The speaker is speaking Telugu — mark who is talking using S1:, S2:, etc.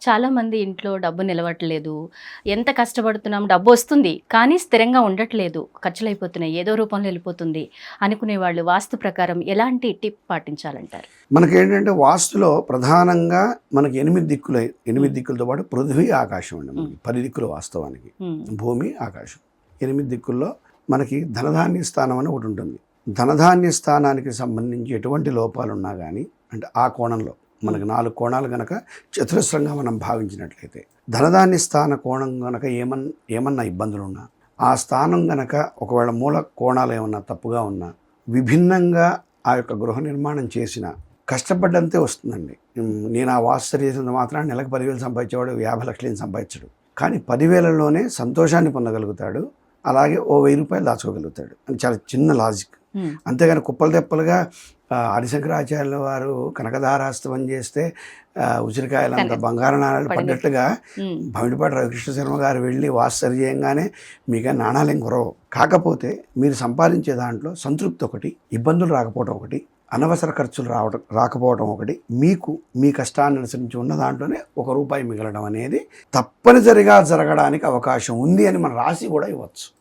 S1: చాలామంది ఇంట్లో డబ్బు నిలవట్లేదు, ఎంత కష్టపడుతున్నాం, డబ్బు వస్తుంది కానీ స్థిరంగా ఉండట్లేదు, ఖర్చులైపోతున్నాయి, ఏదో రూపంలో వెళ్ళిపోతుంది అనుకునే వాళ్ళు వాస్తు ప్రకారం ఎలాంటి టిప్ పాటించాలంటారు?
S2: మనకేంటంటే వాస్తులో ప్రధానంగా మనకి 8 దిక్కులు, 8 దిక్కులతో పాటు పృథ్వీ ఆకాశం అండి. మనకి 10 దిక్కులు వాస్తవానికి, భూమి ఆకాశం. 8 దిక్కుల్లో మనకి ధనధాన్య స్థానం అని ఒకటి ఉంటుంది. ధనధాన్య స్థానానికి సంబంధించి ఎటువంటి లోపాలు ఉన్నా కానీ, అంటే ఆ కోణంలో మనకి 4 కోణాలు గనక చతురస్రంగా మనం భావించినట్లయితే, ధనధాన్య స్థాన కోణం గనక ఏమన్నా ఇబ్బందులు ఉన్నా, ఆ స్థానం గనక ఒకవేళ మూల కోణాలు ఏమన్నా తప్పుగా ఉన్నా, విభిన్నంగా ఆ యొక్క గృహ నిర్మాణం చేసిన కష్టపడ్డంతే వస్తుందండి. నేను ఆ వాస్తు చేసినంత మాత్రం నెలకు 10,000 సంపాదించేవాడు 50 లక్షలు సంపాదించడు. కానీ 10,000లోనే సంతోషాన్ని పొందగలుగుతాడు, అలాగే ఓ 1,000 రూపాయలు దాచుకోగలుగుతాడు అని చాలా చిన్న లాజిక్. అంతేగాని కుప్పలు తెప్పలుగా ఆదిశంకరాచార్యుల వారు కనకదారాస్తవం చేస్తే ఉసిరికాయలంత బంగారు నాణాలు పడ్డట్టుగా భమిడిపాటి రవికృష్ణ శర్మ గారు వెళ్ళి వాస్తు చేయంగానే మీకు నాణాలు ఏం కురవు. కాకపోతే మీరు సంపాదించే దాంట్లో సంతృప్తి ఒకటి, ఇబ్బందులు రాకపోవడం ఒకటి, అనవసర ఖర్చులు రాకపోవడం ఒకటి, మీకు మీ కష్టాన్ని అనుసరించి ఉన్న దాంట్లోనే ₹1 మిగలడం అనేది తప్పనిసరిగా జరగడానికి అవకాశం ఉంది అని మన రాశి కూడా ఇవ్వచ్చు.